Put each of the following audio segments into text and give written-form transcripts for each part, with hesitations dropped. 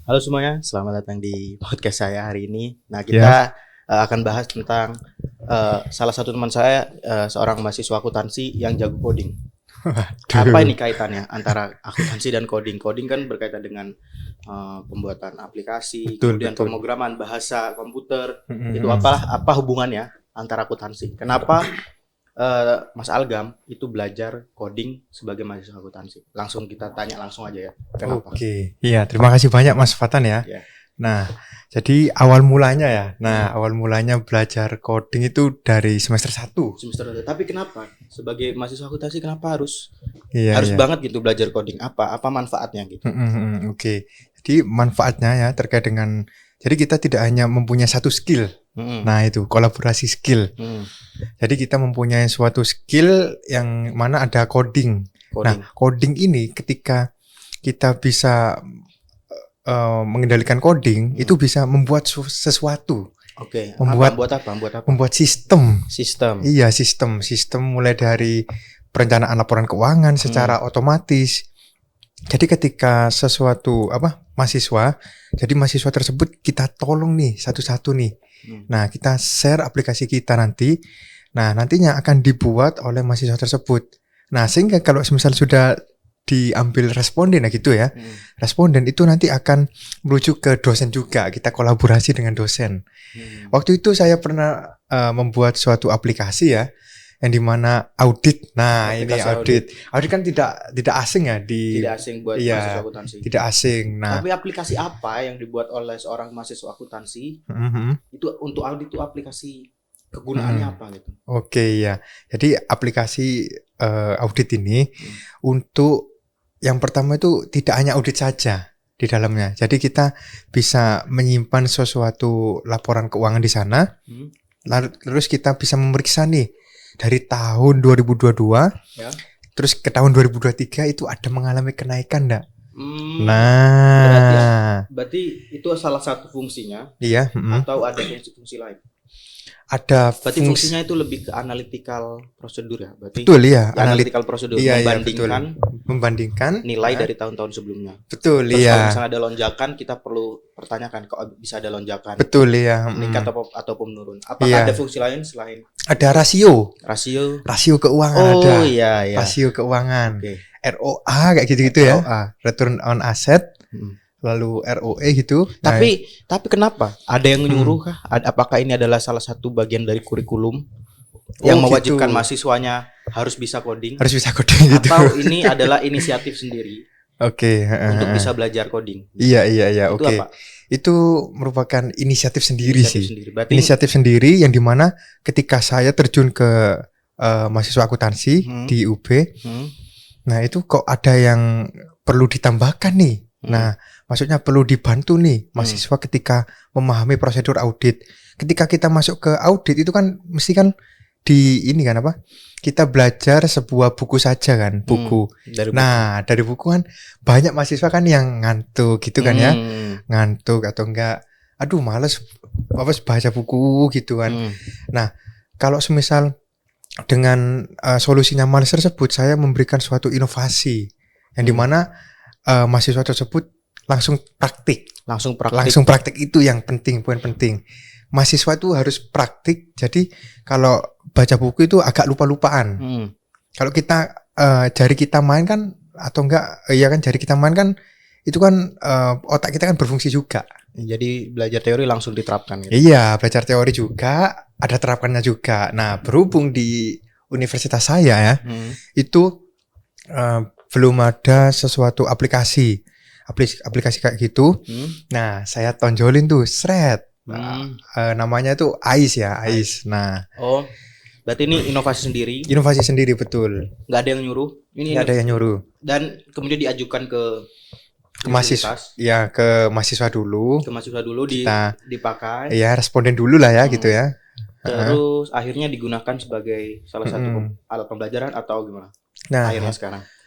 Halo semuanya, selamat datang di podcast saya hari ini. Nah, Ya. kita akan bahas tentang salah satu teman saya, seorang mahasiswa akuntansi yang jago coding. Apa Waduh. ini kaitannya antara akuntansi dan coding? Coding kan berkaitan dengan pembuatan aplikasi, Betul, kemudian betul. pemrograman bahasa komputer. Itu Mm-mm. apa hubungannya antara akuntansi? Kenapa Mas Algam itu belajar coding sebagai mahasiswa akuntansi? Langsung kita tanya langsung aja ya. Kenapa? Oke, iya, terima kasih banyak Mas Fatan ya. Ya. Nah, jadi awal mulanya ya. Nah, awal mulanya belajar coding itu dari semester 1. Semester satu. Tapi kenapa sebagai mahasiswa akuntansi kenapa harus Iya, harus iya. banget gitu belajar coding? Apa manfaatnya gitu? Oke. Jadi manfaatnya ya terkait dengan, jadi kita tidak hanya mempunyai satu skill. Mm-mm. Nah, itu kolaborasi skill. Mm. Jadi kita mempunyai suatu skill yang mana ada coding. Coding. Nah, coding ini ketika kita bisa mengendalikan coding, itu bisa membuat sesuatu. Oke. Membuat Buat apa? membuat sistem. Sistem. Iya, sistem mulai dari perencanaan laporan keuangan secara otomatis. Jadi ketika sesuatu mahasiswa, jadi mahasiswa tersebut kita tolong nih satu-satu nih. Nah, kita share aplikasi kita nanti. Nah, nantinya akan dibuat oleh mahasiswa tersebut. Nah, sehingga kalau misal sudah diambil responden gitu ya. Responden itu nanti akan merujuk ke dosen juga. Kita kolaborasi dengan dosen. Waktu itu saya pernah membuat suatu aplikasi ya, yang dimana audit. Nah, Aplikasi ini audit. Audit kan tidak asing ya Tidak asing buat mahasiswa akuntansi. Tidak asing. Nah, tapi aplikasi apa yang dibuat oleh seorang mahasiswa akuntansi itu untuk audit itu aplikasi kegunaannya apa gitu? Oke ya. Jadi aplikasi audit ini untuk yang pertama itu tidak hanya audit saja di dalamnya. Jadi kita bisa menyimpan sesuatu laporan keuangan di sana. Terus kita bisa memeriksa nih dari tahun 2022 ya. Terus ke tahun 2023 itu ada mengalami kenaikan enggak? Berarti itu salah satu fungsinya. Iya. Atau ada fungsi-fungsi lain? Ada berarti fungsinya itu lebih ke analytical prosedur ya, berarti betul ya, analytical prosedur, membandingkan nilai dari tahun-tahun sebelumnya. Betul. Terus ya. Kalau misalnya ada lonjakan, kita perlu pertanyakan kok bisa ada lonjakan. Betul ya. Meningkat ataupun menurun. Apakah ada fungsi lain selain? Ada rasio keuangan. Oh iya. Rasio keuangan. Okay. ROA kayak gitu-gitu ya. Return on asset. Lalu ROE gitu. Tapi kenapa? Ada yang menyuruh kah? Apakah ini adalah salah satu bagian dari kurikulum yang mewajibkan mahasiswanya harus bisa coding? Harus bisa coding gitu. Atau ini adalah inisiatif sendiri? Oke. Untuk bisa belajar coding. Iya. Itu Oke. apa? Itu merupakan inisiatif sendiri sih. Berarti inisiatif sendiri yang dimana ketika saya terjun ke mahasiswa akuntansi di UB, nah itu kok ada yang perlu ditambahkan nih. Nah, maksudnya perlu dibantu nih mahasiswa ketika memahami prosedur audit. Ketika kita masuk ke audit itu kan mesti kan kita belajar sebuah buku saja kan, buku. Dari buku kan banyak mahasiswa kan yang ngantuk gitu kan ya. Ngantuk atau enggak, aduh males baca buku gitu kan. Nah, kalau semisal dengan solusinya males tersebut, saya memberikan suatu inovasi yang dimana mahasiswa tersebut langsung praktik. Langsung praktik itu yang penting, poin penting. Mahasiswa itu harus praktik. Jadi kalau baca buku itu agak lupa-lupaan. Kalau kita jari kita main kan atau enggak, jari kita main kan itu kan otak kita kan berfungsi juga. Jadi belajar teori langsung diterapkan gitu. Iya, belajar teori juga, ada terapkannya juga. Nah, berhubung di universitas saya ya, itu belum ada sesuatu aplikasi kayak gitu. Nah, saya tonjolin tuh namanya tuh AIS ya, AIS. Nah, berarti ini inovasi sendiri. Inovasi sendiri, betul. Nggak ada yang nyuruh. Nggak ada yang nyuruh. Dan kemudian diajukan ke mahasiswa. Ya, ke mahasiswa dulu. Dipakai. Ya, responden dulu lah ya gitu ya. Terus akhirnya digunakan sebagai salah satu alat pembelajaran atau gimana? Nah, akhirnya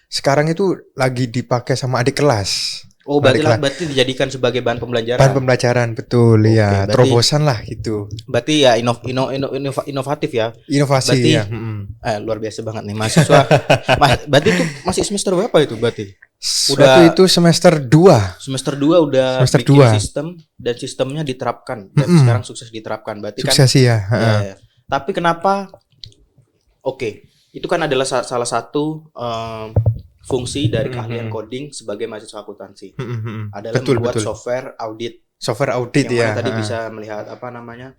sekarang itu lagi dipakai sama adik kelas. Oh, berarti Menarik lah. berarti dijadikan sebagai bahan pembelajaran. Bahan pembelajaran betul Oke, ya, berarti- terobosan lah gitu. Berarti ya inovatif ya. Inovasi Berarti- ya. Luar biasa banget nih mahasiswa. Berarti itu masih semester berapa itu berarti? Waktu itu semester 2. Semester 2 udah Semester bikin 2. sistem dan sistemnya diterapkan dan Mm-mm. sekarang sukses diterapkan. Berarti kan Sukses ya. ya. Tapi kenapa? Oke, itu kan adalah salah satu fungsi dari keahlian coding sebagai mahasiswa akuntansi adalah membuat software audit. Software audit Yang ya. mana tadi bisa melihat apa namanya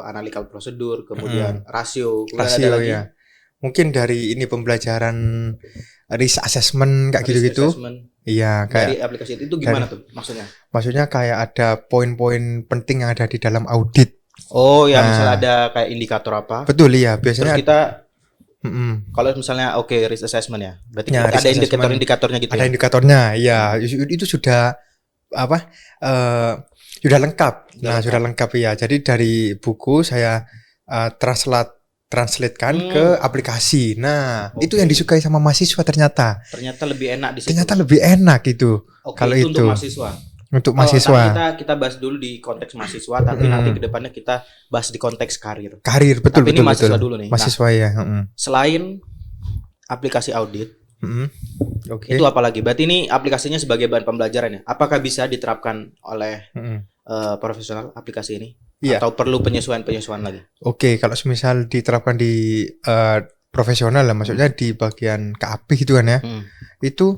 analytical prosedur, kemudian rasio, kemudian ada lagi ya. Mungkin dari ini pembelajaran risk assessment kayak risk gitu-gitu. assessment. Iya, Dari kayak aplikasi itu gimana tuh maksudnya? maksudnya kayak ada poin-poin penting yang ada di dalam audit. Oh ya, Nah. misalnya ada kayak indikator apa? Betul ya, Terus biasanya kita mm-mm. kalau misalnya risk assessment ya, berarti Ya, ada risk assessment. indikator-indikatornya gitu Ada ya? indikatornya, ya itu sudah apa? Sudah lengkap. Sudah lengkap ya. Jadi dari buku saya translatekan ke aplikasi. Nah, itu yang disukai sama mahasiswa ternyata. Ternyata lebih enak di situ. Ternyata lebih enak itu. Oke, kalau itu untuk itu. mahasiswa. Untuk Nanti mahasiswa. kita bahas dulu di konteks mahasiswa, tapi nanti kedepannya kita bahas di konteks karir. Karir, betul Tapi ini betul mahasiswa betul. dulu nih. Mahasiswa ya. Selain aplikasi audit, Oke. itu apa lagi? Berarti ini aplikasinya sebagai bahan pembelajaran ya? Apakah bisa diterapkan oleh profesional aplikasi ini? Iya. Atau perlu penyesuaian lagi? Oke, kalau semisal diterapkan di profesional lah, maksudnya di bagian KAP gitu kan ya, itu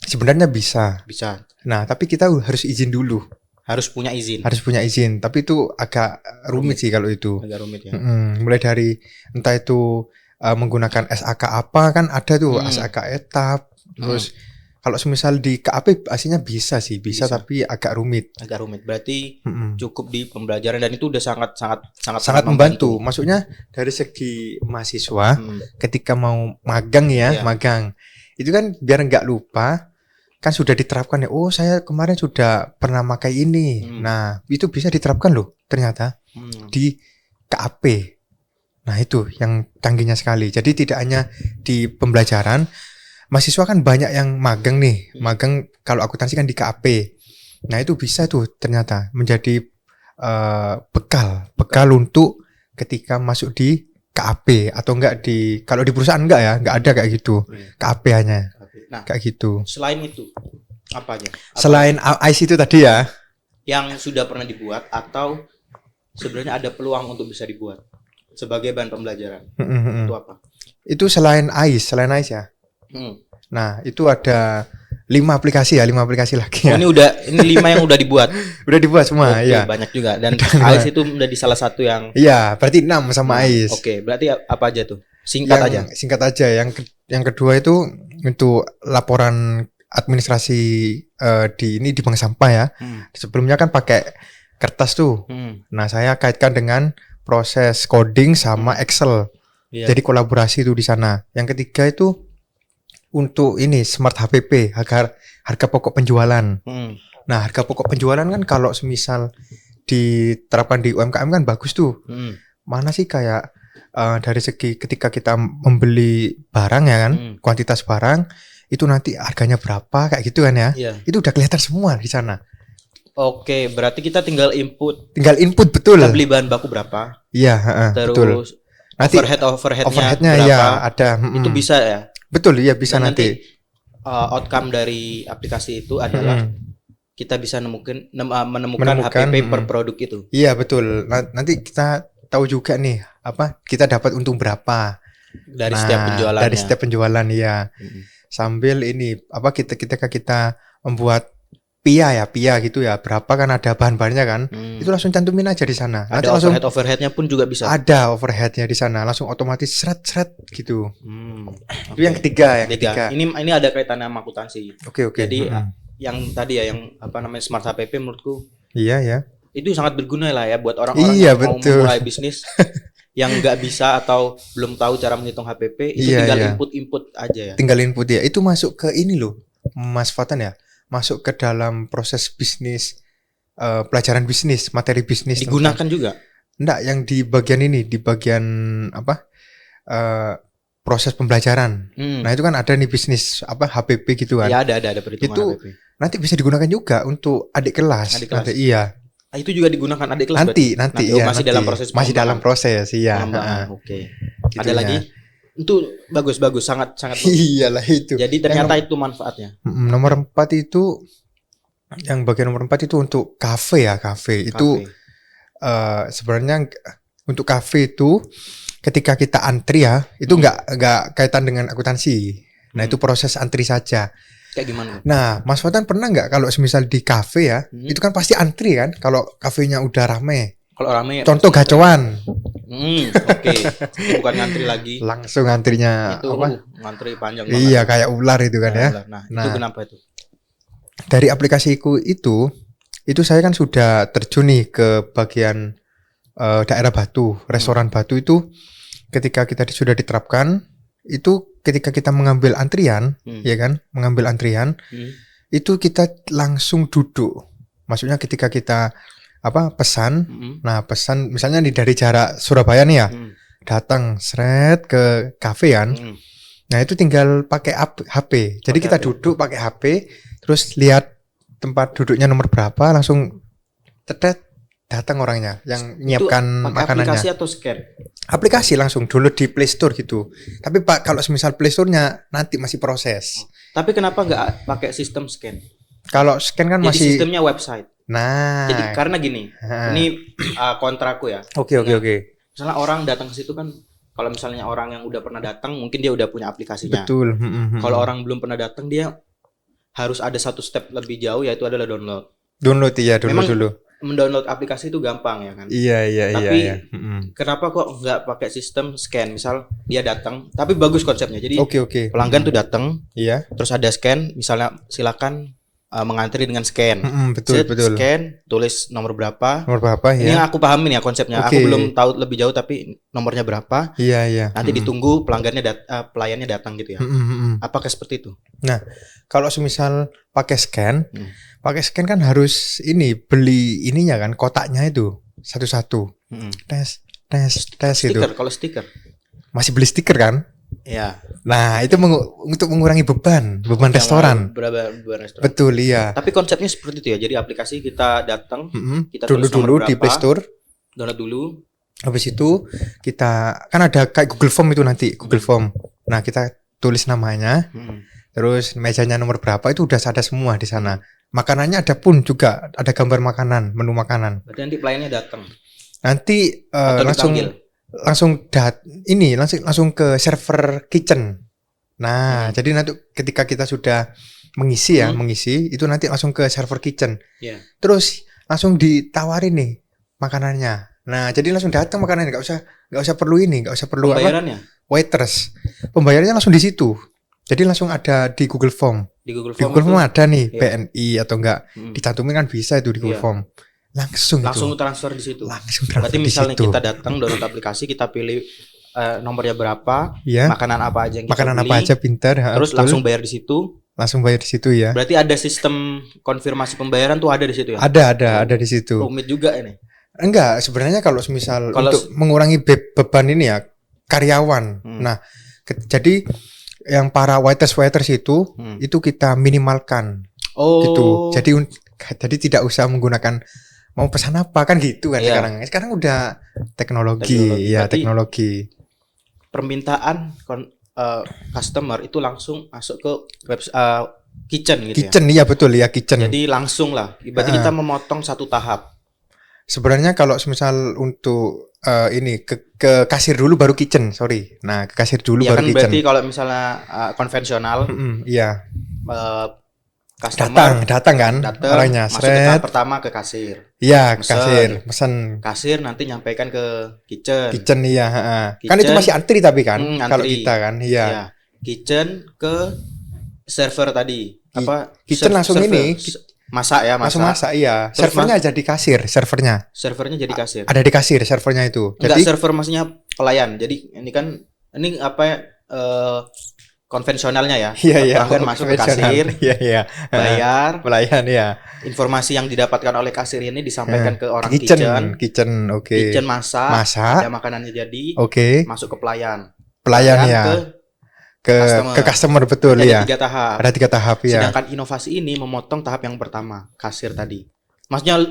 sebenarnya bisa. Bisa. Nah, tapi kita harus izin dulu. Harus punya izin. Harus punya izin, tapi itu agak rumit sih kalau itu. Agak rumit ya. Mulai dari entah itu menggunakan SAK apa kan ada tuh SAK etap. Terus kalau semisal di KAP aslinya bisa sih, bisa tapi agak rumit. Agak rumit. Berarti cukup di pembelajaran dan itu udah sangat membantu. Maksudnya dari segi mahasiswa ketika mau magang ya, magang. Itu kan biar nggak lupa kan sudah diterapkan ya. Oh, saya kemarin sudah pernah pakai ini. Nah, itu bisa diterapkan loh ternyata di KAP. Nah, itu yang canggihnya sekali. Jadi tidak hanya di pembelajaran, mahasiswa kan banyak yang magang nih. Magang kalau akuntansi kan di KAP. Nah, itu bisa tuh ternyata menjadi bekal untuk ketika masuk di KAP atau enggak di kalau di perusahaan enggak ya, enggak ada kayak gitu. KAP hanya. Nah, kayak gitu. Selain itu apa aja? Selain ICE itu tadi ya, yang sudah pernah dibuat atau sebenarnya ada peluang untuk bisa dibuat sebagai bahan pembelajaran. Itu apa? Itu selain ICE ya. Nah, itu ada 5 aplikasi lagi ya. Oh, ini 5 yang udah dibuat. Udah dibuat semua. Oke, ya. banyak juga dan ICE itu menjadi salah satu yang. Iya, berarti 6 sama ICE. Oke, berarti apa aja tuh? Singkat aja. Yang kedua itu untuk laporan administrasi di bank sampah ya. Sebelumnya kan pakai kertas tuh. Nah, saya kaitkan dengan proses coding sama Excel. Jadi kolaborasi itu di sana. Yang ketiga itu untuk ini smart HPP, harga pokok penjualan. Nah, harga pokok penjualan kan kalau semisal diterapkan di UMKM kan bagus tuh. Mana sih kayak dari segi ketika kita membeli barang ya kan, kuantitas barang itu nanti harganya berapa kayak gitu kan ya. Itu udah kelihatan semua di sana. Oke, berarti kita tinggal input betul. Kita beli bahan baku berapa? Iya, terus betul. Nanti overheadnya berapa? ya ada. Itu bisa ya. Betul, iya bisa Dan nanti. Outcome dari aplikasi itu adalah kita bisa menemukan HPP per produk itu. Iya, betul. Nanti kita tahu juga nih apa kita dapat untung berapa dari setiap penjualan. Dari setiap penjualan ya. Sambil ini apa kita membuat PIA gitu ya. Berapa kan ada bahan-bahannya kan? Itu langsung cantumin aja di sana. Ada overheadnya pun juga bisa. Ada overheadnya di sana. Langsung otomatis seret gitu. Itu yang ketiga. Ini ada kaitannya sama akuntansi. Oke. Jadi yang tadi ya yang apa namanya smart HPP menurutku. Iya ya. Itu sangat berguna lah ya buat orang-orang yang mau memulai bisnis yang nggak bisa atau belum tahu cara menghitung HPP. Itu tinggal input aja ya. Tinggal input ya. Itu masuk ke ini loh, Mas Fatan ya. Masuk ke dalam proses bisnis, pelajaran bisnis, materi bisnis. Digunakan juga? Enggak, yang di bagian ini, di bagian apa? Proses pembelajaran. Nah, itu kan ada nih bisnis apa HPP gitu kan. Ya ada perhitungan itu, HPP. nanti bisa digunakan juga untuk adik kelas. Nanti, iya. Itu juga digunakan adik kelas. Nanti iya, masih nanti. dalam proses. Masih dalam proses, iya. Oke. Gitu ada lagi? Itu bagus, sangat bagus. Iyalah itu. Jadi ternyata itu manfaatnya. Nomor 4 itu, yang bagian nomor 4 itu untuk kafe ya, kafe. Itu sebenarnya untuk kafe itu ketika kita antri ya, itu nggak kaitan dengan akuntansi. Nah itu proses antri saja. Kayak gimana? Nah Mas Fatan pernah nggak kalau misal di kafe ya, itu kan pasti antri kan, kalau kafenya udah rame. Kalau rame. Contoh gacoan. Oke. Bukan ngantri lagi. Langsung ngantrinya itu apa? Ngantri panjang banget. Iya kayak ular itu kan ya. Nah itu kenapa itu? Dari aplikasiku itu saya kan sudah terjun nih ke bagian daerah Batu, restoran Batu itu ketika kita sudah diterapkan itu ketika kita mengambil antrian, ya kan, mengambil antrian itu kita langsung duduk. Maksudnya ketika kita pesan, nah pesan misalnya dari jarak Surabaya nih ya, datang seret ke kafean, nah itu tinggal pakai HP. Jadi kita duduk pakai HP, terus lihat tempat duduknya nomor berapa, langsung tetet datang orangnya yang nyiapkan makanannya. Aplikasi atau scan? Aplikasi langsung download di Play Store gitu. Tapi Pak kalau misal Play Store-nya nanti masih proses. Tapi kenapa nggak pakai sistem scan? Kalau scan kan jadi masih sistemnya website. Nah. Jadi karena gini, ini kontraku ya. Oke. Misalnya orang datang ke situ kan, kalau misalnya orang yang udah pernah datang, mungkin dia udah punya aplikasinya. Betul. Kalau orang belum pernah datang, dia harus ada satu step lebih jauh, yaitu adalah download. Download dulu. Mendownload aplikasi itu gampang ya kan. Iya. Tapi kenapa kok nggak pakai sistem scan? Misal dia datang, tapi bagus konsepnya. Jadi pelanggan tuh datang, iya. Terus ada scan, misalnya silakan mengantri dengan scan. Betul. Scan, tulis nomor berapa. Ya. Ini yang aku pahamin ya konsepnya. Aku belum tahu lebih jauh tapi nomornya berapa. Iya. Nanti ditunggu pelayannya datang gitu ya. Apakah seperti itu? Nah, kalau semisal pakai scan kan harus beli ininya kan, kotaknya itu satu-satu. Tes gitu. Kalau stiker masih beli stiker kan? Iya. Nah, itu untuk mengurangi beban restoran. Beban restoran. Betul, iya. Tapi konsepnya seperti itu ya. Jadi aplikasi kita datang, kita download dulu di Play Store. Download dulu. Habis itu kita kan ada kayak Google Form itu nanti, Google Form. Nah, kita tulis namanya. Terus mejanya nomor berapa itu udah ada semua di sana. Makanannya ada pun juga, ada gambar makanan, menu makanan. Berarti nanti pelayannya datang. Nanti langsung ke server kitchen. Nah, jadi nanti ketika kita sudah mengisi itu nanti langsung ke server kitchen. Terus langsung ditawarin nih makanannya. Nah, jadi langsung datang makanannya, nggak usah perlu pembayarannya. Waiters. Pembayarannya langsung di situ. Jadi langsung ada di Google Form. Di Google Form ada nih BNI atau enggak dicantumin kan bisa itu di Google Form. Langsung transfer di situ. Berarti misalnya kita datang download aplikasi, kita pilih nomornya berapa, makanan apa aja yang kita pilih, pintar. Terus langsung bayar di situ. Ya. Berarti ada sistem konfirmasi pembayaran tuh ada di situ ya? Ada di situ. Rumit juga ini. Enggak, sebenarnya kalau untuk mengurangi beban ini ya karyawan. Nah, jadi yang para waiters itu kita minimalkan. Gitu. Jadi tidak usah menggunakan mau pesan apa kan gitu kan sekarang udah teknologi. Permintaan customer itu langsung masuk ke kitchen gitu. Kitchen iya betul ya, kitchen. Jadi langsung lah. Berarti kita memotong satu tahap. Sebenarnya kalau misal untuk ke kasir dulu baru kitchen, sorry. Nah, ke kasir dulu baru kan kitchen. Berarti kalau misalnya konvensional, iya. Customer datang kan orangnya masuk ke tahap pertama ke kasir. Iya, kasir, mesen. Kasir nanti nyampaikan ke kitchen. Kitchen iya, kan itu masih antri tapi kan kalau kita kan, iya. Kitchen ke server tadi. Kitchen langsung ini masak. Langsung masak iya. Servernya jadi kasir, servernya jadi kasir. Ada di kasir servernya itu. Jadi server maksudnya pelayan. Jadi ini konvensionalnya ya. Iya. Pelanggan masuk ke kasir. Iya. Bayar. Pelayan ya. Informasi yang didapatkan oleh kasir ini disampaikan ke orang kitchen, oke. Kitchen masak. Ada makanannya jadi. Oke. Masuk ke pelayan. Pelayan ya. ke customer betul ya. Ada 3 tahap. Ada 3 tahap ya. Sedangkan inovasi ini memotong tahap yang pertama, kasir tadi. Maksudnya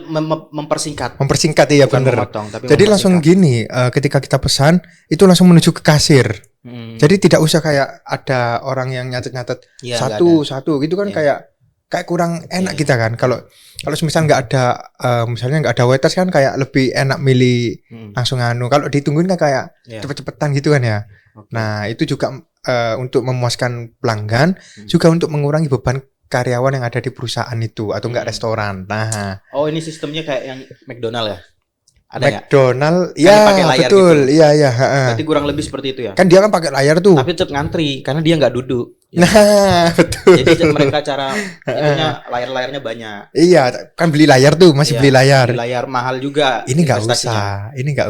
mempersingkat. Mempersingkat iya benar. Jadi langsung gini, ketika kita pesan itu langsung menuju ke kasir. Jadi tidak usah kayak ada orang yang nyatet ya, satu gitu kan ya. kayak kurang enak kita kan. Kalau misal nggak ada misalnya nggak ada waiters kan kayak lebih enak milih langsung anu. Kalau ditungguin kan kayak cepet-cepetan gitu kan ya. Nah itu juga untuk memuaskan pelanggan, juga untuk mengurangi beban karyawan yang ada di perusahaan itu atau enggak restoran. Nah, ini sistemnya kayak yang McDonald ya? Ada McDonald ya, betul. Gitu. Iya. Berarti kurang lebih seperti itu ya? Kan dia kan pakai layar tuh. Tapi tetap ngantri karena dia nggak duduk. Ya. Nah, betul. Jadi mereka cara itunya layarnya banyak. Iya, kan beli layar tuh, masih beli layar. Beli layar mahal juga. Ini nggak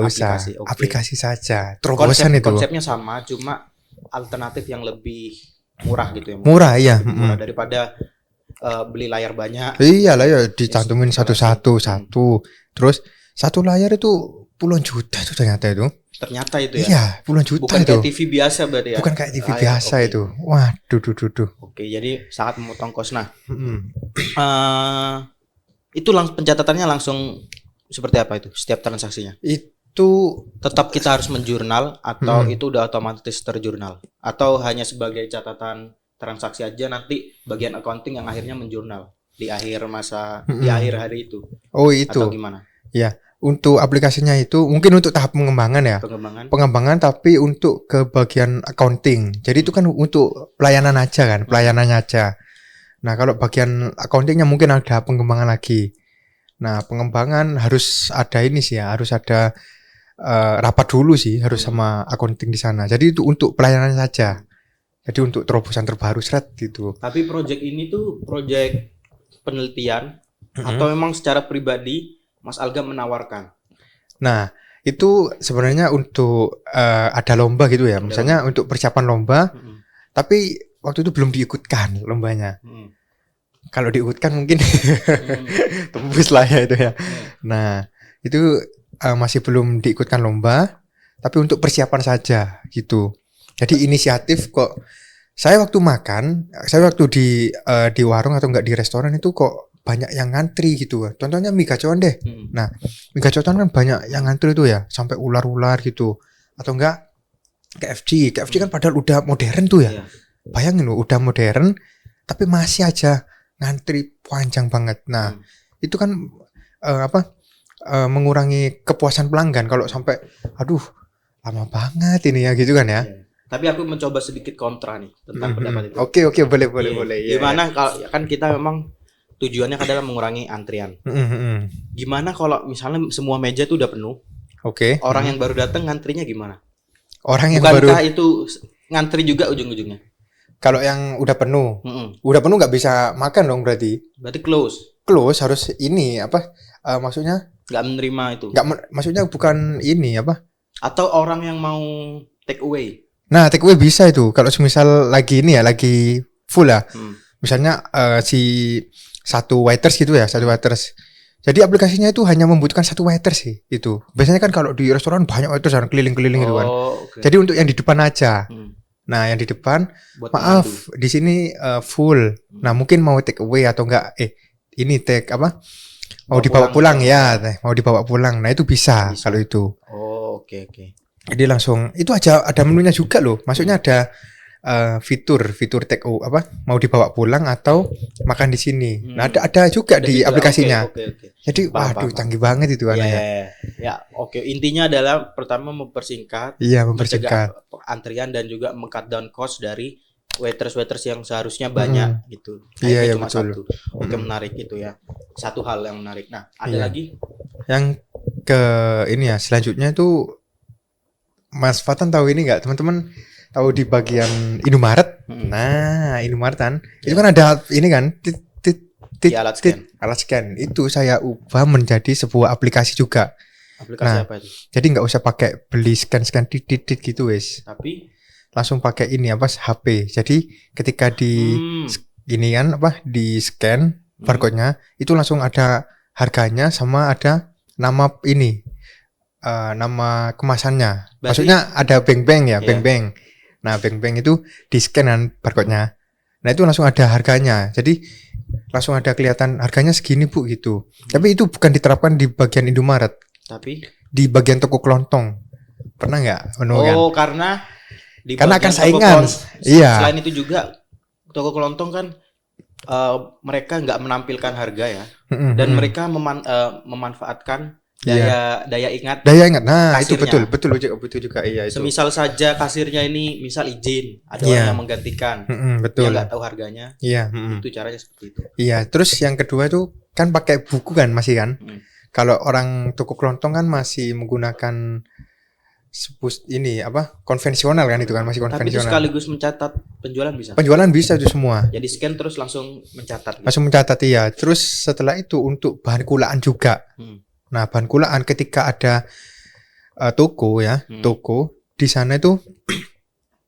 usah. Aplikasi saja. Terobosan itu. Konsepnya sama, cuma alternatif yang lebih murah gitu ya. Murah iya. Murah daripada beli layar banyak. Iya layar dicantumin satu. Terus satu layar itu puluhan juta itu ternyata itu. Ternyata itu ya. Iya, puluhan juta bukan itu. Bukan kayak TV biasa berarti ya. Bukan kayak TV biasa itu. Waduh. Oke, jadi sangat memotong kos. Nah, itu pencatatannya langsung seperti apa itu? Setiap transaksinya? Itu tetap kita harus menjurnal atau itu udah otomatis terjurnal? Atau hanya sebagai catatan transaksi aja nanti bagian accounting yang akhirnya menjurnal di akhir masa di akhir hari itu? Oh itu. Atau gimana? Ya. Untuk aplikasinya itu mungkin untuk tahap pengembangan ya. Pengembangan tapi untuk ke bagian accounting. Jadi itu kan untuk pelayanan aja kan, pelayanannya aja. Nah, kalau bagian accountingnya mungkin ada pengembangan lagi. Nah, pengembangan harus ada ini sih ya, harus ada rapat dulu sih, harus sama accounting di sana. Jadi itu untuk pelayanan saja. Jadi untuk terobosan terbaru gitu. Tapi project ini tuh project penelitian atau memang secara pribadi Mas Alga menawarkan? Nah, itu sebenarnya untuk ada lomba gitu ya. Misalnya untuk persiapan lomba, tapi waktu itu belum diikutkan lombanya. Kalau diikutkan mungkin tembus lah ya itu ya. Nah, itu masih belum diikutkan lomba, tapi untuk persiapan saja gitu. Jadi inisiatif kok. Saya waktu di warung atau enggak di restoran itu kok banyak yang ngantri gitu. Contohnya mie gacoan deh. Nah, mie gacoan kan banyak yang ngantri tuh ya, sampai ular-ular gitu. Atau enggak KFC kan padahal udah modern tuh ya. Bayangin loh, udah modern tapi masih aja ngantri panjang banget. Nah, itu kan mengurangi kepuasan pelanggan kalau sampai aduh, lama banget ini ya gitu kan ya. Tapi aku mencoba sedikit kontra nih tentang pendapat itu. Oke, boleh. Gimana kalau kan kita memang tujuannya adalah mengurangi antrian. Gimana kalau misalnya semua meja tuh udah penuh? Oke. Orang yang baru datang ngantrinya gimana? Orang yang bukankah itu ngantri juga ujung-ujungnya? Kalau yang udah penuh nggak bisa makan dong berarti. Berarti close harus ini maksudnya? Nggak menerima itu. Maksudnya bukan ini apa? Atau orang yang mau take away? Nah take away bisa itu. Kalau misal lagi ini ya lagi full ya. Misalnya si satu waiters gitu ya, Jadi aplikasinya itu hanya membutuhkan satu waiters sih itu. Biasanya kan kalau di restoran banyak waiters yang keliling-keliling gitu kan. Okay. Jadi untuk yang di depan aja. Nah, yang di depan buat maaf membantu. Di sini full. Nah, mungkin mau take away atau enggak ini take apa? Mau dibawa pulang ya, mau dibawa pulang. Nah, itu bisa. Kalau itu. Oh, oke. Jadi langsung itu aja ada menunya juga loh. Maksudnya ada fitur take away mau dibawa pulang atau makan di sini. Nah ada juga di aplikasinya. Okay. Jadi waduh canggih banget itu ya. Oke. Intinya adalah pertama mempersingkat. Iya mempersingkat antrian dan juga meng-cut down cost dari waiters yang seharusnya banyak gitu. Iya cuma betul. Satu. Oke menarik itu ya. Satu hal yang menarik. Nah ada lagi? Yang ke ini ya selanjutnya itu Mas Fatan tahu ini nggak teman-teman? Tahu di bagian Indomaret. Nah, Indomaretan itu kan ada ini kan alat scan. Itu saya ubah menjadi sebuah aplikasi juga. Aplikasi apa itu? Jadi nggak usah pakai beli scan titit gitu wes. Tapi langsung pakai ini HP. Jadi ketika di ini kan di scan barcode-nya itu langsung ada harganya sama ada nama ini nama kemasannya. Berarti, maksudnya ada beng-beng ya, beng-beng. Nah, bank itu di-scan kan barcode-nya. Nah, itu langsung ada harganya. Jadi langsung ada kelihatan harganya segini Bu gitu. Tapi itu bukan diterapkan di bagian Indomaret. Tapi di bagian toko kelontong. Pernah nggak menemukan? Oh, karena akan saingan. Iya. Selain itu juga toko kelontong kan mereka nggak menampilkan harga ya. Dan mereka memanfaatkan daya ingat. Nah, kasirnya. itu betul juga. Iya, itu. Semisal saja kasirnya ini misal izin, ada orang yang menggantikan. Betul. Dia nggak tahu harganya. Iya, Itu caranya seperti itu. Iya, terus yang kedua itu kan pakai buku kan masih kan? Kalau orang toko kelontong kan masih menggunakan konvensional kan, itu kan masih konvensional. Tapi itu sekaligus mencatat penjualan bisa. Penjualan bisa itu semua. Jadi scan terus langsung mencatat. Langsung mencatat iya. Terus setelah itu untuk bahan kulaan juga. Nah, bahan kulaan ketika ada toko di sana itu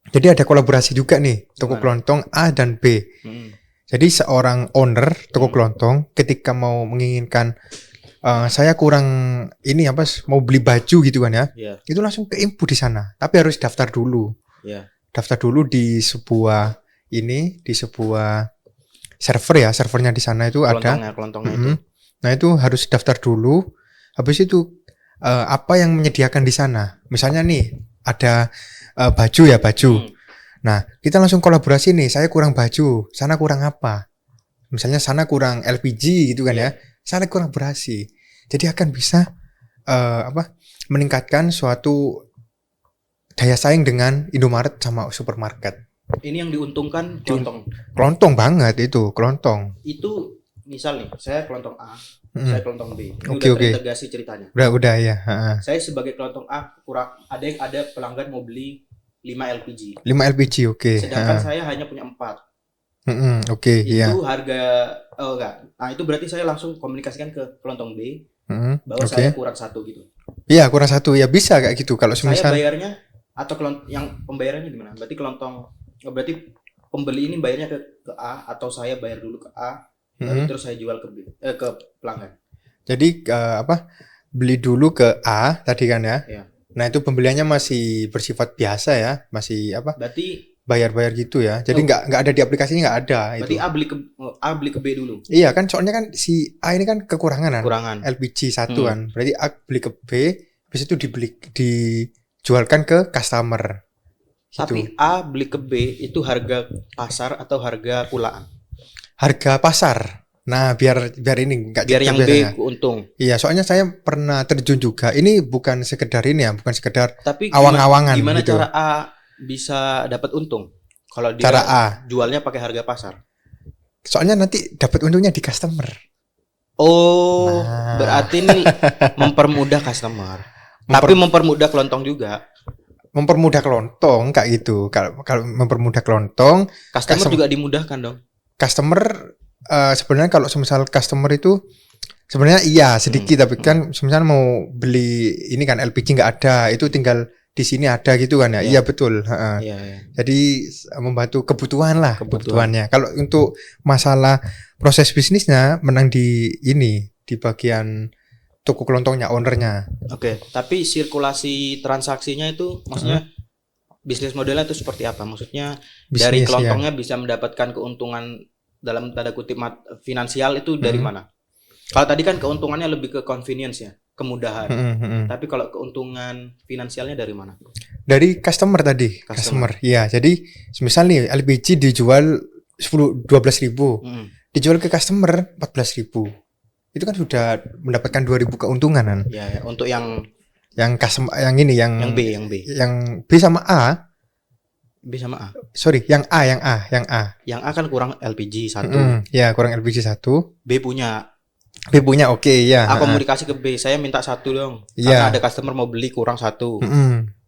jadi ada kolaborasi juga nih toko kelontong A dan B. Jadi seorang owner toko kelontong ketika mau menginginkan saya kurang mau beli baju gitu kan ya. Itu langsung ke input di sana. Tapi harus daftar dulu. Daftar dulu di sebuah server ya. Servernya di sana itu kelontongnya itu. Nah, itu harus daftar dulu. Habis itu apa yang menyediakan di sana. Misalnya nih ada baju. Nah, kita langsung kolaborasi nih. Saya kurang baju, sana kurang apa? Misalnya sana kurang LPG gitu kan ya. Sana kolaborasi. Jadi akan bisa meningkatkan suatu daya saing dengan Indomaret sama supermarket. Ini yang diuntungkan kelontong. Kelontong banget itu, kelontong. Itu misal nih, saya kelontong A, saya kelontong B. Ini udah terintegrasi ceritanya. Udah ya. Saya sebagai kelontong A kurang ada pelanggan mau beli 5 LPG. 5 LPG, oke. Sedangkan saya hanya punya 4. Itu harga enggak. Nah, itu berarti saya langsung komunikasikan ke kelontong B bahwa saya kurang 1 gitu. Iya, kurang 1 ya bisa kayak gitu. Kalau saya bayarnya atau yang pembayarannya gimana? Berarti pembeli ini bayarnya ke A atau saya bayar dulu ke A, terus saya jual ke B ke pelanggan. Jadi beli dulu ke A tadi kan ya. Nah, itu pembeliannya masih bersifat biasa ya, masih Berarti bayar gitu ya. Jadi nggak ada di aplikasinya, nggak ada. Berarti itu. A beli ke B dulu. Iya kan, soalnya kan si A ini kan kekurangan kan. LPG 1 kan. Berarti A beli ke B, habis itu dijualkan ke customer. Gitu. Tapi A beli ke B itu harga pasar atau harga kulaan? Harga pasar. Nah, biar ini enggak biar yang biasanya. B untung. Iya, soalnya saya pernah terjun juga. Ini bukan sekedar ini ya, bukan sekedar tapi awang-awangan gimana gitu. Cara A bisa dapat untung kalau dia cara A jualnya pakai harga pasar? Soalnya nanti dapat untungnya di customer. Berarti ini mempermudah customer. Tapi mempermudah kelontong juga. Mempermudah kelontong kayak gitu. Kalau mempermudah kelontong, customer juga dimudahkan dong. Customer sebenarnya kalau semisal customer itu sebenarnya iya sedikit, tapi kan semisal mau beli ini kan LPG nggak ada, itu tinggal di sini ada gitu kan ya. Iya betul. Jadi membantu kebutuhannya. Kalau untuk masalah proses bisnisnya menang di bagian toko kelontongnya, ownernya. Oke, tapi sirkulasi transaksinya itu maksudnya bisnis modelnya itu seperti apa? Maksudnya dari kelontongnya bisa mendapatkan keuntungan dalam tanda kutip finansial itu dari mana? Kalau tadi kan keuntungannya lebih ke convenience ya, kemudahan. Tapi kalau keuntungan finansialnya dari mana? Dari customer tadi. Customer. Ya, jadi misal nih LPG dijual 12.000. Dijual ke customer 14.000. Itu kan sudah mendapatkan 2.000 keuntungan kan? Ya, untuk yang customer yang B. Yang B sama A. B sama A. Sorry, yang A. Yang A kan kurang LPG 1. Ya, kurang LPG 1. B punya, oke ya. A komunikasi ke B, saya minta 1 dong. Karena ada customer mau beli kurang 1.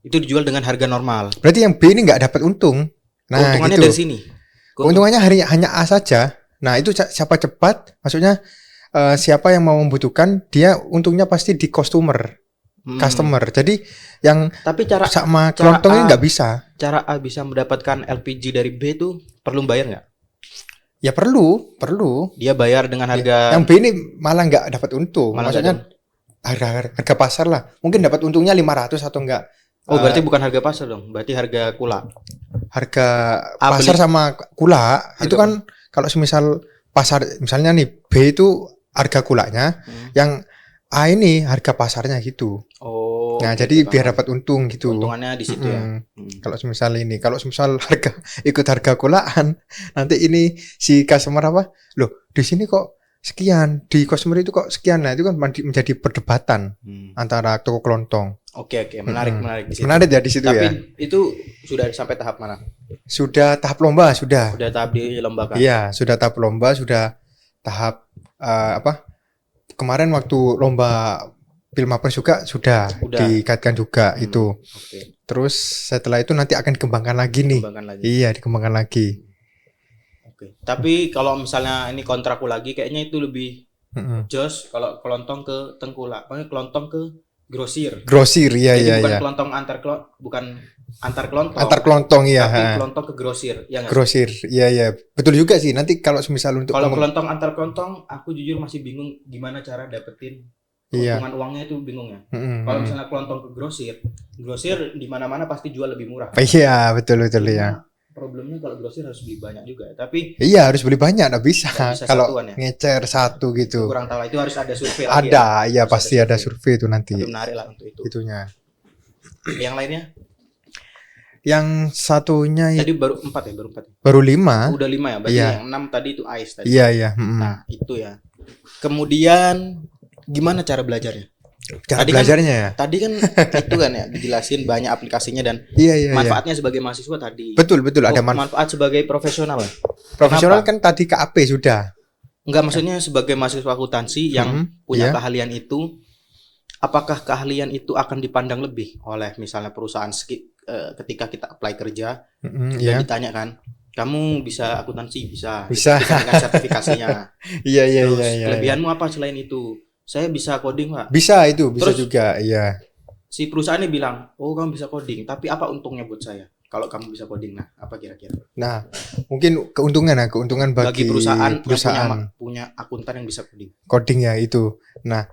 Itu dijual dengan harga normal. Berarti yang B ini nggak dapat untung. Nah, keuntungannya gitu. dari sini. Keuntungannya hanya A saja. Nah, itu siapa cepat, maksudnya siapa yang mau membutuhkan, dia untungnya pasti di customer. Jadi yang tapi sama kelontongnya nggak bisa. Cara A bisa mendapatkan LPG dari B itu perlu bayar nggak? Ya perlu. Dia bayar dengan harga. Yang B ini malah nggak dapat untung. Maksudnya harga pasar lah. Mungkin dapat untungnya 500 atau enggak Oh, berarti bukan harga pasar dong. Berarti harga kula. Harga pasar sama kula harga itu kan kalau semisal pasar misalnya nih B itu harga kulanya, yang A ini harga pasarnya gitu. Oh. Nah, jadi biar dapat untung gitu. Untungannya di situ ya. Kalau semisal harga ikut harga kulaan, nanti ini si customer apa? Loh, di sini kok sekian, di customer itu kok sekian. Nah, itu kan menjadi perdebatan antara toko kelontong. Oke, menarik di situ. Menarik ya di situ. Tapi ya. Itu sudah sampai tahap mana? Sudah tahap lomba, sudah. Sudah tahap dilombakan. Iya, sudah tahap lomba, sudah tahap kemarin waktu lomba Pilmapres juga sudah dikaitkan juga itu. Okay. Terus setelah itu nanti akan dikembangkan lagi nih. Iya, dikembangkan lagi. Oke. Tapi kalau misalnya ini kontrakku lagi, kayaknya itu lebih jos kalau kelontong ke tengkulak. Pokoknya kelontong ke grosir. Grosir, iya. Bukan kelontong bukan antar kelontong. Antar kelontong, iya. Tapi kelontong ke grosir, ya nggak? Grosir, iya. Betul juga sih. Nanti kalau misal untuk kelontong antar kelontong, aku jujur masih bingung gimana cara dapetin keuntungan uangnya itu bingung ya. Kalau misalnya kelontong ke grosir di mana-mana pasti jual lebih murah. Iya, betul ya. Problemnya kalau grosir harus beli banyak juga, tapi iya harus beli banyak, nggak bisa kalau ya? ngecer satu gitu. Kurang tahu, itu harus ada survei lagi. Ada, iya pasti ada survei itu nanti. Itu menarik lah untuk itu. Itunya. Yang lainnya? Yang satunya tadi baru 4 ya, baru 5. Udah 5 ya, berarti yang 6 tadi itu AIS tadi. Iya. Nah, itu ya. Kemudian gimana cara belajarnya? Cara belajarnya ya? Tadi kan itu kan ya dijelasin banyak aplikasinya dan manfaatnya sebagai mahasiswa tadi. Betul ada manfaat sebagai profesional. Profesional kan tadi KAP sudah. Enggak, maksudnya sebagai mahasiswa akuntansi yang punya keahlian itu, apakah keahlian itu akan dipandang lebih oleh misalnya perusahaan ketika kita apply kerja dan ditanya kan, kamu bisa akuntansi? Bisa dengan sertifikasinya. Iya. Kelebihanmu apa selain itu? Saya bisa coding, Pak. Bisa juga, iya. Si perusahaannya bilang, oh kamu bisa coding, tapi apa untungnya buat saya kalau kamu bisa coding? Nah, apa kira-kira? Nah, mungkin keuntungan bagi perusahaan yang punya akuntan yang bisa coding. Coding ya itu. Nah,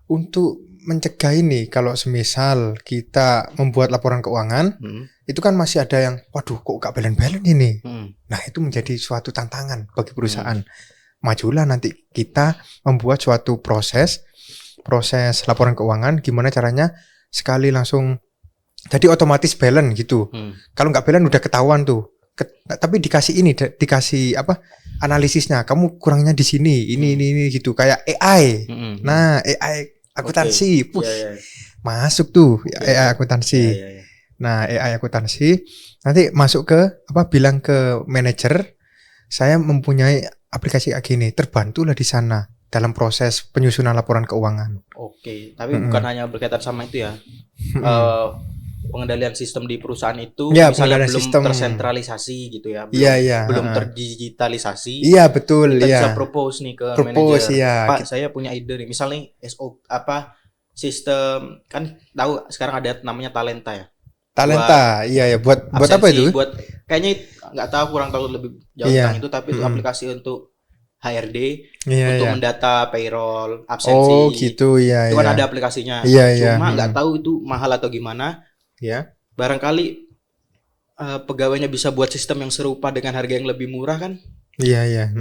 untuk mencegah ini, kalau semisal kita membuat laporan keuangan, itu kan masih ada yang, waduh kok gak balen-balen ini. Nah, itu menjadi suatu tantangan bagi perusahaan. Majulah nanti kita membuat suatu proses laporan keuangan, gimana caranya sekali langsung jadi otomatis balance gitu. Kalau nggak balance udah ketahuan tuh. Tapi dikasih analisisnya, kamu kurangnya di sini, ini gitu, kayak AI. Nah, AI akuntansi, masuk tuh AI akuntansi. Nah, AI akuntansi nanti masuk ke bilang ke manajer, saya mempunyai aplikasi kayak gini, terbantulah di sana dalam proses penyusunan laporan keuangan. Oke, tapi bukan hanya berkaitan sama itu ya. Pengendalian sistem di perusahaan itu misalnya belum tersentralisasi gitu ya, belum terdigitalisasi. Iya, betul. Kita bisa propose nih ke manajer. Pak, saya punya ide nih, misalnya sistem, kan tahu sekarang ada namanya Talenta ya. Talenta, buat apa itu? Buat kayaknya nggak tahu, kurang tahu lebih jauh tentang itu, tapi itu aplikasi untuk HRD untuk mendata payroll, absensi. Oh gitu, itu kan ada aplikasinya. Cuma nggak tahu itu mahal atau gimana. Barangkali pegawainya bisa buat sistem yang serupa dengan harga yang lebih murah kan?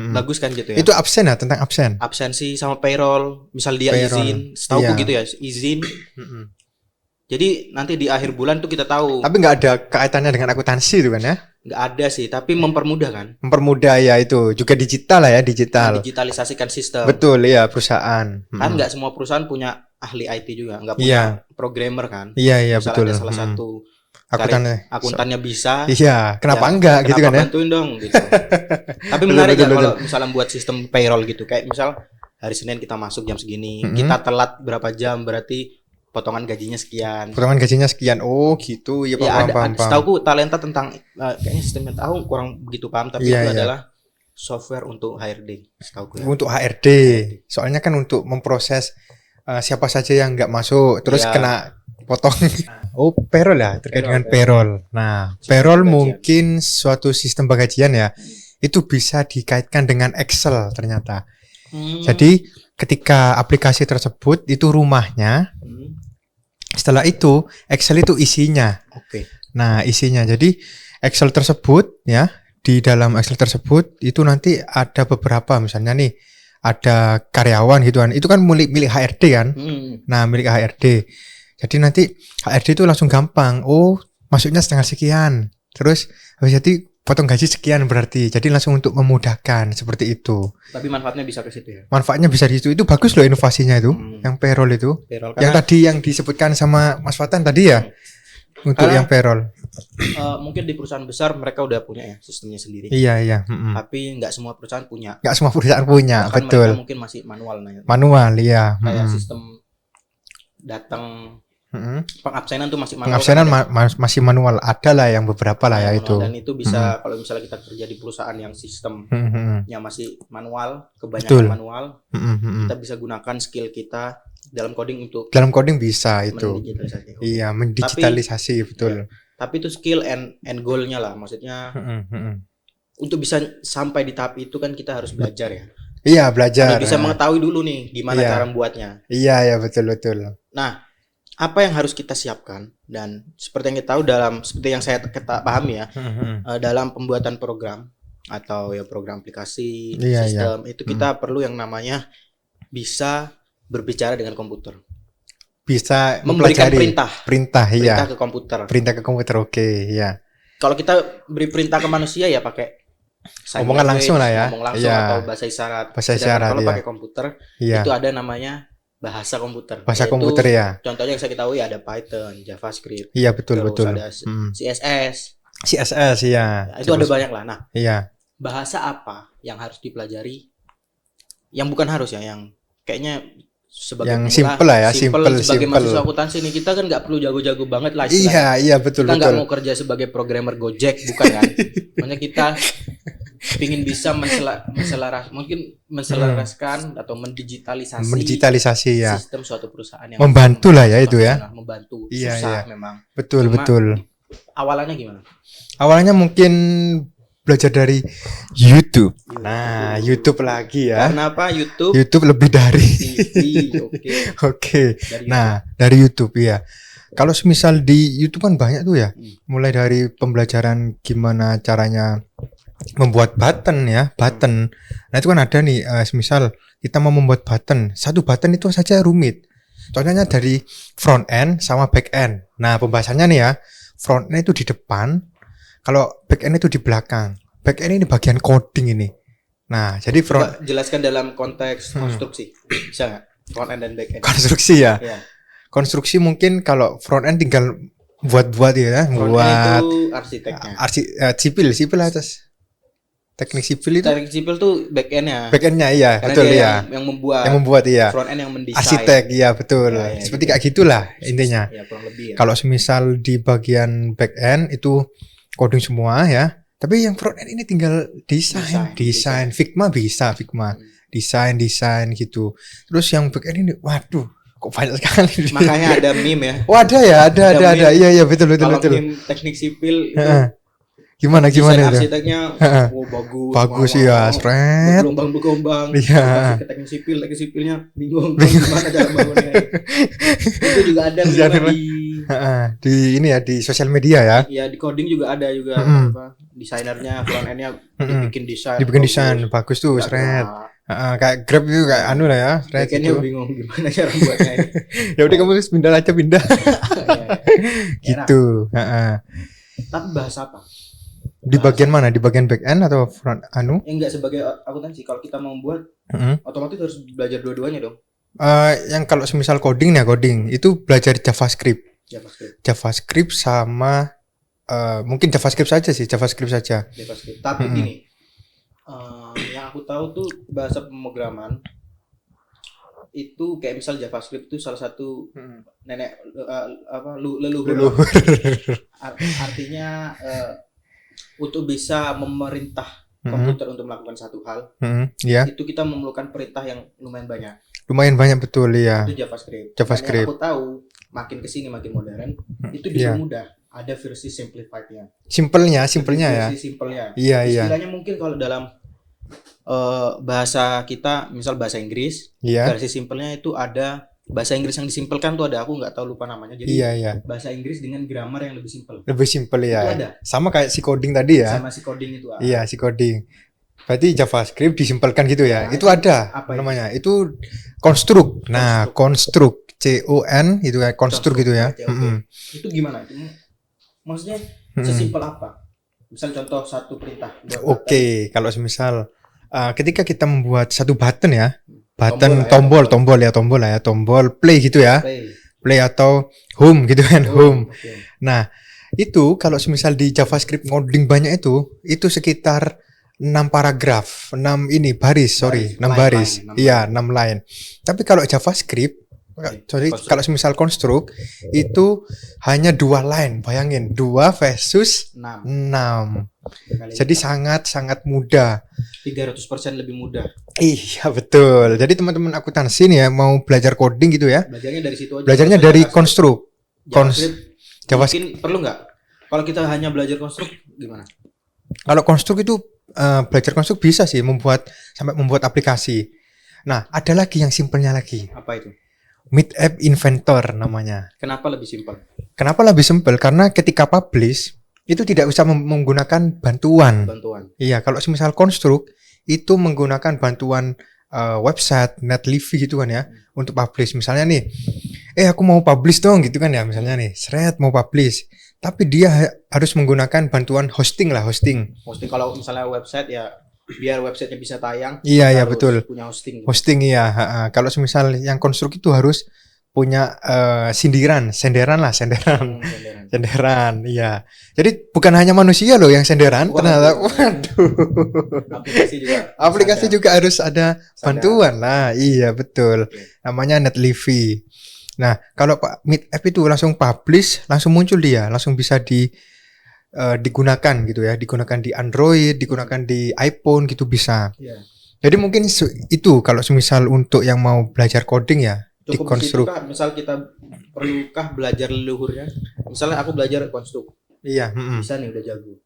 Bagus kan gitu ya. Itu absen ya, tentang absen. Absensi sama payroll, misal dia izin, setahu gitu ya, izin. Jadi nanti di akhir bulan tuh kita tahu. Tapi nggak ada kaitannya dengan akuntansi itu kan ya? Nggak ada sih, tapi mempermudah kan? Mempermudah ya, itu juga digital lah ya, digital. Digitalisasikan sistem. Betul ya, perusahaan. Kan nggak semua perusahaan punya ahli IT juga, nggak punya programmer kan? Iya betul. Ada salah satu akuntannya bisa. Iya, kenapa enggak gitu kan ya? Bantuin dong gitu. Tapi menarik ya kalau misalnya buat sistem payroll gitu, kayak misal hari Senin kita masuk jam segini, kita telat berapa jam berarti potongan gajinya sekian. Oh gitu ya, paham. Setauku Talenta tentang kayaknya sistemnya tahu kurang begitu paham, tapi itu adalah software untuk HRD setauku ya. Untuk HRD. Soalnya kan untuk memproses siapa saja yang nggak masuk terus kena potong. Oh, payroll ya, terkait dengan payroll. Nah, payroll mungkin suatu sistem penggajian ya. Itu bisa dikaitkan dengan Excel ternyata. Jadi ketika aplikasi tersebut itu rumahnya Setelah itu Excel itu isinya. Oke. Nah, isinya. Jadi Excel tersebut ya, di dalam Excel tersebut itu nanti ada beberapa, misalnya nih ada karyawan gitu kan. Itu kan milik HRD kan. Nah, milik HRD. Jadi nanti HRD itu langsung gampang. Oh, masuknya setengah sekian. Terus habis itu potong gaji sekian berarti. Jadi langsung untuk memudahkan seperti itu. Tapi manfaatnya bisa ke situ ya. Manfaatnya bisa di situ. Itu bagus loh inovasinya itu. Yang payroll itu. Yang tadi yang disebutkan sama Mas Fatan tadi ya. Untuk yang payroll. Mungkin di perusahaan besar mereka udah punya ya sistemnya sendiri. Iya. Tapi nggak semua perusahaan punya. Nggak semua perusahaan punya, bahkan betul. Mereka mungkin masih manual. Manual, iya. Kayak sistem datang pengabsenan tuh masih manual. Pengabsenan masih manual. Ada lah yang beberapa lah ya manual. itu. Dan itu bisa kalau misalnya kita kerja di perusahaan yang sistemnya masih manual, kebanyakan betul. manual, kita bisa gunakan skill kita dalam coding untuk bisa itu. Iya, mendigitalisasi betul. Ya, tapi itu skill and goal-nya lah, maksudnya untuk bisa sampai di tahap itu kan kita harus belajar ya. Iya, belajar. Bisa mengetahui dulu nih gimana cara membuatnya. Iya, betul. Nah, apa yang harus kita siapkan, dan seperti yang kita tahu seperti yang saya pahami ya, dalam pembuatan program atau ya program aplikasi, sistem itu kita perlu yang namanya bisa berbicara dengan komputer. Bisa memberikan perintah ke komputer, oke, ya. Kalau kita beri perintah ke manusia ya pakai omongan langsung lah ya. Ngomong langsung atau bahasa isyarat. Kalau pakai komputer itu ada namanya bahasa komputer. Bahasa komputer ya. Contohnya yang saya ketahui ada Python, JavaScript. Iya, betul. Ada CSS. Ya. Itu ada banyak lah. Nah, iya. Bahasa apa yang harus dipelajari? Yang bukan harus ya, yang kayaknya sebagai yang simple lah ya, simple. Sebagai mahasiswa akuntansi nih, kita kan nggak perlu jago-jago banget lah. Iya, betul. Kita nggak mau kerja sebagai programmer Gojek, bukan kan? Makanya kita ingin bisa menselaraskan atau mendigitalisasi ya sistem suatu perusahaan yang membantu lah ya itu ya. Membantu. Iya, susah memang. Betul. Awalannya gimana? Awalnya mungkin belajar dari YouTube. Nah, YouTube lagi ya. Kenapa YouTube? YouTube lebih dari Oke. Nah, dari YouTube ya. Kalau semisal di YouTube kan banyak tuh ya. Mulai dari pembelajaran gimana caranya membuat button. Nah, itu kan ada nih, semisal kita mau membuat button. Satu button itu saja rumit. Contohnya dari front end sama back end. Nah, pembahasannya nih ya. Front end itu di depan, kalau back end itu di belakang. Back end ini bagian coding ini. Nah, jadi jelaskan dalam konteks konstruksi. Bisa nggak? Front end dan back end. Konstruksi ya. Konstruksi mungkin kalau front end tinggal buat ya, buat itu arsiteknya. Sipil atas. Teknik sipil itu. Teknik sipil tuh back endnya. Back endnya iya, karena betul ya. Yang membuat iya. Front end yang mendesain. Arsitek iya betul. Ya, seperti kayak gitulah intinya. Ya, kurang lebih ya. Kalau semisal di bagian back end itu coding semua ya. Tapi yang front end ini tinggal desain. Figma bisa. Desain gitu. Terus yang back end ini waduh, kok banyak sekali. Makanya ada meme ya. Oh, ada. Iya, betul. Kalau meme teknik sipil itu Gimana itu? Arsiteknya bagus ya, seret. Bergelombang. Iya. Teknik sipilnya bingung gimana cara bangunnya. Itu juga ada di ini ya, di sosial media ya. Iya, di coding juga ada desainernya, front end-nya dibikin desain. Bagus tuh, seret. Kayak Grab itu kayak anu lah ya, seret itu. Bingung gimana cara buatnya ini. Ya udah kamu pindah. Gitu, Tapi bahasa apa? Di bagian mana? Di bagian back end atau front anu? Enggak, sebagai akuntansi kalau kita mau buat otomatis harus belajar dua-duanya dong. Yang kalau semisal coding itu belajar JavaScript sama mungkin JavaScript saja. Tapi gini, yang aku tahu tuh bahasa pemrograman itu kayak misal JavaScript itu salah satu nenek leluhur. Artinya untuk bisa memerintah komputer untuk melakukan satu hal, itu kita memerlukan perintah yang lumayan banyak. Betul ya. Itu JavaScript. Yang aku tahu makin kesini makin modern, itu dipermudah. Ada versi simplified-nya. Simpelnya ya. Versi simpelnya. Iya. Istilahnya mungkin kalau dalam bahasa kita, misal bahasa Inggris, versi simpelnya itu ada bahasa Inggris yang disimpelkan tuh ada, aku nggak tahu, lupa namanya. Jadi bahasa Inggris dengan grammar yang lebih simpel. Lebih simpel ya. Itu ada. Sama kayak si coding tadi ya. Sama si coding itu. Iya, si coding. Berarti JavaScript disimpelkan gitu ya. Itu ada namanya. Itu konstruk. Nah, konstruk CON itu kayak konstruk gitu ya. Itu gimana? Maksudnya sesimpel apa? Misal contoh satu perintah. Oke, kalau semisal ketika kita membuat satu button ya, button tombol play gitu ya. Play atau home gitu kan, home. Nah, itu kalau semisal di JavaScript ngoding banyak itu sekitar 6 paragraf, 6 baris. Iya, 6 line. Tapi kalau JavaScript kalau semisal konstruk itu hanya 2 line, bayangin 2 versus 6. Jadi sangat mudah. 300% lebih mudah. Iya betul. Jadi teman-teman akuntansi nih ya mau belajar coding gitu ya. Belajarnya dari situ aja. Belajarnya dari konstruk. JavaScript perlu nggak? Kalau kita hanya belajar konstruk gimana? Kalau konstruk itu belajar konstruk bisa sih membuat aplikasi. Nah, ada lagi yang simpelnya lagi. Apa itu? Meet App Inventor namanya. Kenapa lebih simpel? Karena ketika publish itu tidak usah menggunakan bantuan. Iya, kalau semisal konstruk itu menggunakan bantuan website, Netlify gitu kan ya, untuk publish. Misalnya nih, aku mau publish dong gitu kan ya, misalnya nih, mau publish. Tapi dia harus menggunakan bantuan hosting. Hosting kalau misalnya website ya, biar websitenya bisa tayang. Iya betul. Punya hosting. Hosting iya. Kalau semisal yang konstruk itu harus punya senderan. Iya. Jadi bukan hanya manusia loh yang senderan, ternyata. Waduh. Aplikasi juga harus ada bantuan lah. Iya betul. Namanya Netlify. Nah, kalau Pak Meet App itu langsung publish, langsung muncul dia, langsung bisa digunakan gitu ya, digunakan di Android, digunakan di iPhone gitu bisa. Jadi mungkin itu kalau semisal untuk yang mau belajar coding ya, di konstruk. Misal kita perlukah belajar leluhurnya? Misalnya aku belajar konstruk. Iya, bisa nih udah jago.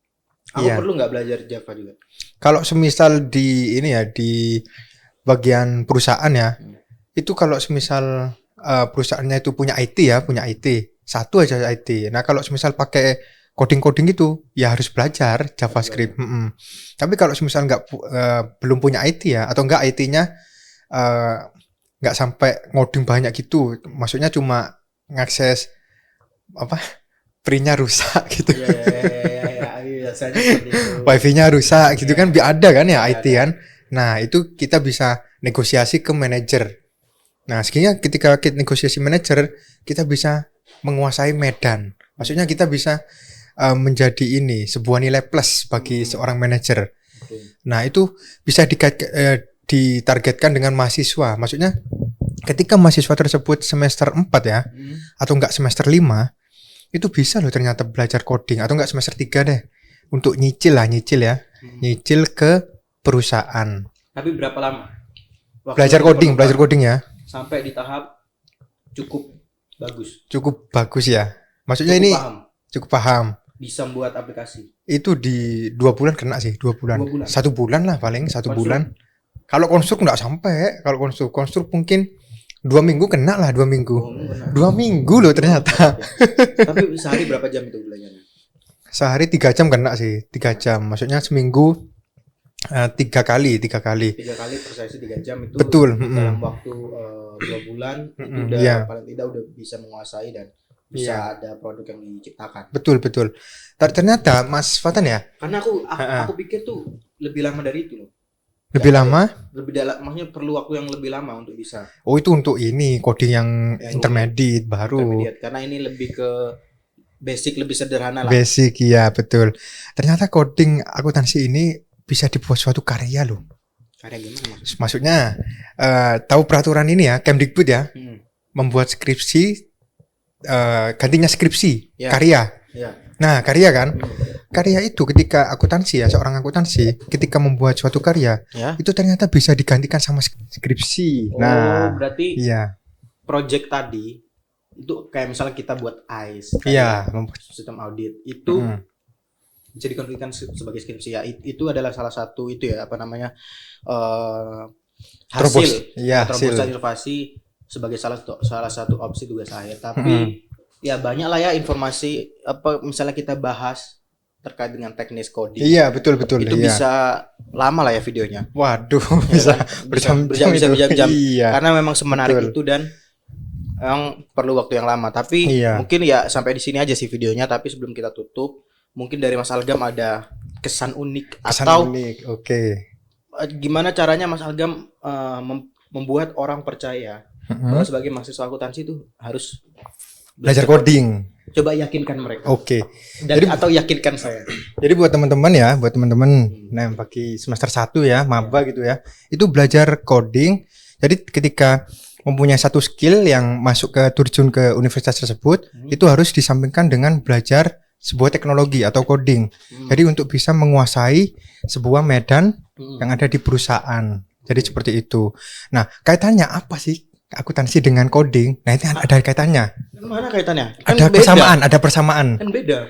Aku perlu nggak belajar Java juga? Kalau semisal di bagian perusahaan ya, itu kalau semisal perusahaannya itu punya IT, satu aja IT. Nah kalau semisal pakai coding itu ya harus belajar JavaScript. Tapi kalau semisal belum punya IT ya, atau enggak IT-nya nggak sampai ngoding banyak gitu, maksudnya cuma ngakses print-nya rusak gitu. Wifi-nya rusak gitu kan, ada kan ya IT kan. Nah itu kita bisa negosiasi ke manajer. Nah, sehingga ketika kita negosiasi manajer, kita bisa menguasai medan. Maksudnya kita bisa menjadi sebuah nilai plus bagi seorang manajer. Nah, itu bisa ditargetkan dengan mahasiswa. Maksudnya ketika mahasiswa tersebut semester 4 ya, atau enggak semester 5, itu bisa loh ternyata belajar coding, atau enggak semester 3 deh. Untuk nyicil ya. Nyicil ke perusahaan. Tapi berapa lama? Belajar coding ya. Sampai di tahap cukup bagus ya, maksudnya cukup paham bisa membuat aplikasi. Itu di 2 bulan kena sih, 2 bulan. 1 bulan lah paling, 1 bulan. Kalau konstruk nggak sampai. Kalau konstruk mungkin 2 minggu kena lah, 2 minggu. 2 minggu loh ternyata. Tapi sehari berapa jam itu belajarnya? Sehari 3 jam kena sih, 3 jam. Maksudnya seminggu 3 kali per sesi 3 jam itu. Betul. Dalam waktu 2 bulan itu udah paling tidak udah bisa menguasai dan bisa ada produk yang diciptakan. Betul. Ternyata Mas Fatan ya. Karena aku pikir tuh lebih lama dari itu loh. Lebih lama? Lebih dalam, maksudnya perlu waktu yang lebih lama untuk bisa. Oh itu untuk coding yang intermediate baru. Karena ini lebih ke basic, lebih sederhana lah. Basic iya betul. Ternyata coding akuntansi ini bisa dibuat suatu karya loh. Karya gimana maksudnya? Maksudnya tahu peraturan ini ya, Kemdikbud ya, membuat skripsi, gantinya skripsi, karya. Nah karya kan, karya itu ketika seorang akuntansi ketika membuat suatu karya, itu ternyata bisa digantikan sama skripsi. Berarti project tadi itu kayak misalnya kita buat AIS, sistem audit itu. Bisa dikonvertikan sebagai skripsi ya, itu adalah salah satu hasil terobosan inovasi sebagai salah satu opsi tugas akhir. Tapi ya banyak lah ya informasi apa misalnya kita bahas terkait dengan teknis coding. Iya, betul. Itu iya. bisa lama lah ya videonya. Waduh, Ya bisa kan? berjam-jam. berjam-jam. Iya. Karena memang semenarik Betul. itu dan yang perlu waktu yang lama. Tapi Iya. mungkin ya sampai di sini aja sih videonya. Tapi sebelum kita tutup, mungkin dari Mas Algam ada kesan unik Kesan atau unik. Oke. Gimana caranya Mas Algam membuat orang percaya bahwa sebagai mahasiswa akuntansi itu harus Belajar coding. Coba yakinkan mereka. Oke. Dan Jadi- atau yakinkan saya. Jadi buat teman-teman nah bagi semester 1 ya, maba gitu ya. Itu belajar coding. Jadi ketika mempunyai satu skill yang masuk ke terjun ke universitas tersebut, itu harus disampingkan dengan belajar sebuah teknologi atau coding. Jadi untuk bisa menguasai sebuah medan yang ada di perusahaan. Jadi seperti itu. Nah, kaitannya apa sih akuntansi dengan coding? Nah, itu ada kaitannya. Mana kaitannya? Ada persamaan. Kan beda.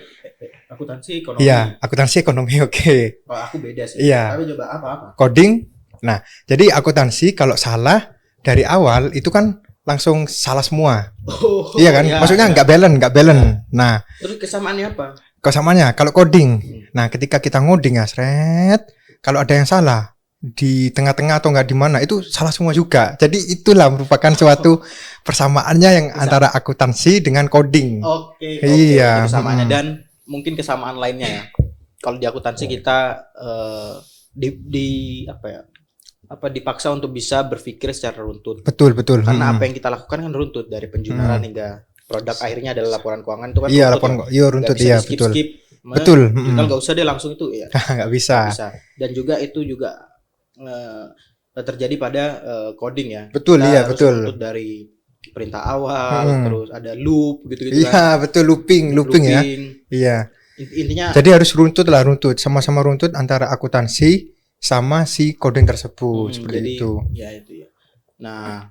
Akuntansi ekonomi. Iya, akuntansi ekonomi oke. Kalau aku beda sih. Iya. Tapi coba apa? Coding. Nah, jadi akuntansi kalau salah dari awal itu kan langsung salah semua. Oh, Iya kan? Maksudnya nggak balance. Nah, Terus kesamaannya apa? kesamaannya kalau coding. Nah, ketika kita ngoding ya, kalau ada yang salah di tengah-tengah atau nggak di mana itu salah semua juga. Jadi itulah merupakan suatu persamaannya yang antara akuntansi dengan coding. Oke. Iya. Itu kesamaannya dan mungkin kesamaan lainnya ya. Kalau di akuntansi kita dipaksa untuk bisa berpikir secara runtut. Betul. Karena apa yang kita lakukan kan runtut dari penjualan hingga produk akhirnya adalah laporan keuangan itu kan Iya, runtut. runtut Nggak bisa ya, di betul. skip. Betul. Nggak usah deh langsung itu ya. Nggak bisa. Bisa. Dan juga itu juga terjadi pada coding ya. Betul, Kita iya, harus betul. runtut dari perintah awal, terus ada loop gitu-gitu Iya, betul, looping ya. Iya. Intinya Jadi harus runtut, sama-sama runtut antara akuntansi sama si coding tersebut seperti jadi, itu. Ya itu ya. Nah,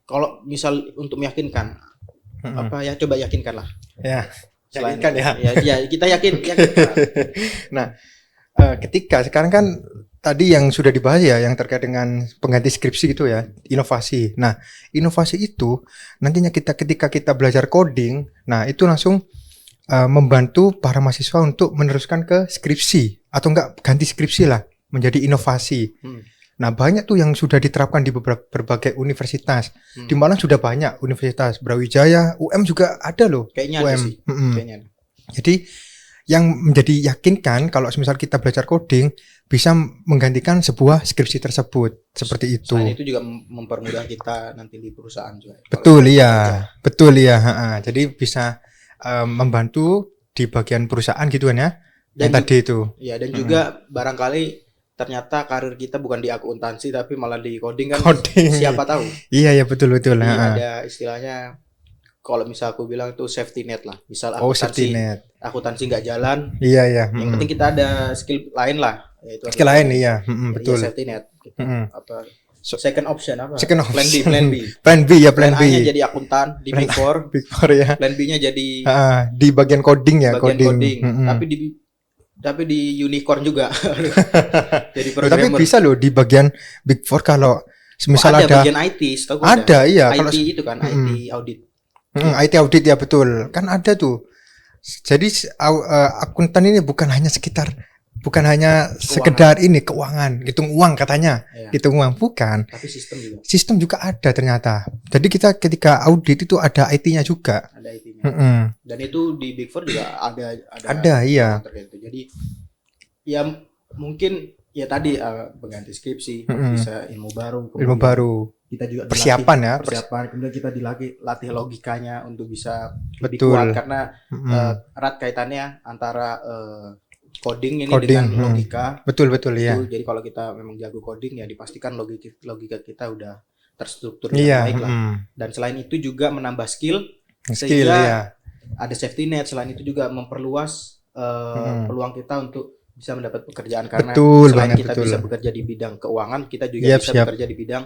kalau misal untuk meyakinkan coba yakinkan lah. Ya. Selain Yakinkan ya. Ya, kita yakin. Nah, ketika sekarang kan tadi yang sudah dibahas ya, yang terkait dengan pengganti skripsi gitu ya, inovasi. Nah, inovasi itu nantinya ketika kita belajar coding, nah itu langsung membantu para mahasiswa untuk meneruskan ke skripsi atau enggak ganti skripsi lah menjadi inovasi. Nah, banyak tuh yang sudah diterapkan di berbagai universitas. Di Malang sudah banyak universitas, Brawijaya, UM juga ada loh. Kayaknya UM. ada sih. Kayaknya. Jadi yang menjadi yakinkan kalau misal kita belajar coding bisa menggantikan sebuah skripsi tersebut seperti itu. Selain itu juga mempermudah kita nanti di perusahaan juga. Betul ya. Jadi bisa membantu di bagian perusahaan gitu kan ya. Dan tadi itu. Ya, dan juga barangkali ternyata karir kita bukan di akuntansi tapi malah di coding kan. Coding. Siapa tahu. Iya betul. Jadi ada istilahnya kalau misal aku bilang itu safety net lah. Misal akuntansi nggak jalan. Iya. Yang penting kita ada skill lain lah. Yaitu skill lain iya. Betul. Safety net. Gitu. Second option apa? Second option. Plan B. Plan B ya plan B. A-nya jadi akuntan di Big Four. Big Four ya. Plan B-nya jadi di bagian coding ya. Coding. Tapi di unicorn juga. Jadi tapi bisa loh di bagian Big Four kalau semisal ada bagian IT, setahu ada iya IT kalau itu kan IT audit. IT audit ya betul. Kan ada tuh. Jadi akuntan ini bukan hanya sekedar ini keuangan, hitung uang katanya. Ya. Hitung uang bukan. Tapi sistem juga ada ternyata. Jadi kita ketika audit itu ada IT-nya juga. Ada IT-nya. Dan itu di Big Four juga ada iya. Jadi ya mungkin ya tadi pengganti skripsi, bisa ilmu baru. Kita juga persiapan kemudian kita dilatih logikanya untuk bisa lebih betul. kuat karena erat kaitannya antara coding ini dengan logika. Betul ya. Jadi kalau kita memang jago coding ya dipastikan logika kita udah terstruktur dengan baik lah. Dan selain itu juga menambah skill ya. Ada safety net. Selain itu juga memperluas peluang kita untuk bisa mendapat pekerjaan karena selain kita bisa bekerja di bidang keuangan, kita juga bisa bekerja di bidang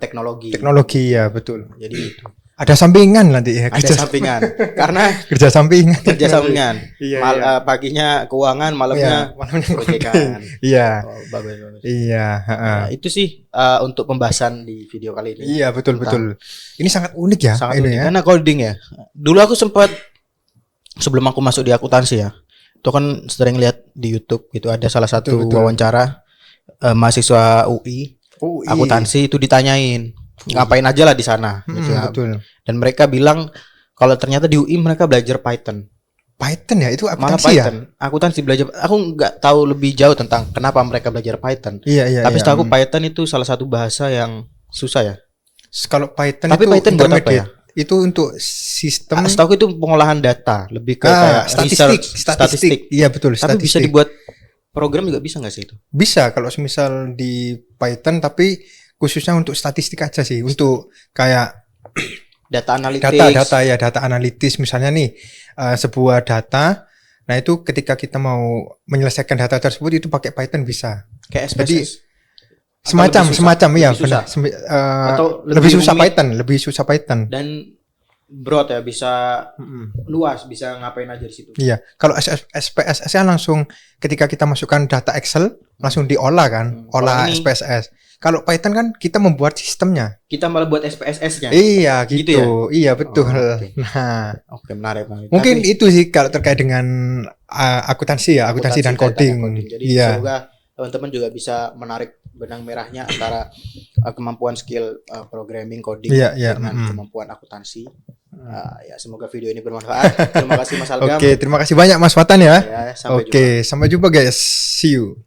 teknologi. Teknologi ya betul. Jadi itu. Ada sampingan nanti ya. Ada sampingan. Karena kerja sampingan. Iya. Paginya keuangan, malamnya proyekan. Iya. Oh, bagus. Iya, Nah, itu sih untuk pembahasan di video kali ini. Iya, betul. Ini sangat unik ya. Sangat ini unik. ya. Karena coding ya. Dulu aku sempat sebelum aku masuk di akuntansi ya. Itu kan sering lihat di YouTube gitu, ada salah satu wawancara mahasiswa UI akuntansi itu ditanyain ngapain aja lah di sana gitu. Betul. Dan mereka bilang kalau ternyata di UI mereka belajar Python ya, itu malah akuntansi ya. Akuntansi belajar. Aku nggak tahu lebih jauh tentang kenapa mereka belajar Python. Iya. Tapi setahu aku Python itu salah satu bahasa yang susah ya. Kalau Python Tapi itu Python buat apa ya? Itu untuk sistem. Setahu aku itu pengolahan data, lebih ke kayak statistik. Iya betul. Tapi bisa dibuat program juga bisa nggak sih itu? Bisa kalau misal di Python, tapi khususnya untuk statistik aja sih, untuk kayak data analitis. Data analitis misalnya nih sebuah data. Nah itu ketika kita mau menyelesaikan data tersebut itu pakai Python bisa. Kayak SPSS. Jadi semacam ya benar. Atau lebih susah Python. Dan broad ya, bisa luas, bisa ngapain aja di situ. Iya, kalau SPSS kan langsung ketika kita masukkan data Excel langsung diolah kan, olah SPSS. Kalau Python kan kita membuat sistemnya. Kita malah buat SPSS-nya. Iya, gitu ya? Iya, betul. Okay. Nah, menarik. Mungkin itu sih kalau terkait dengan akuntansi dan coding. Jadi semoga teman-teman juga bisa menarik benang merahnya antara kemampuan skill programming, coding dengan kemampuan akuntansi. Ya, semoga video ini bermanfaat. Terima kasih Mas Algam. Oke, terima kasih banyak Mas Watan ya. Sampai jumpa. Sampai jumpa guys. See you.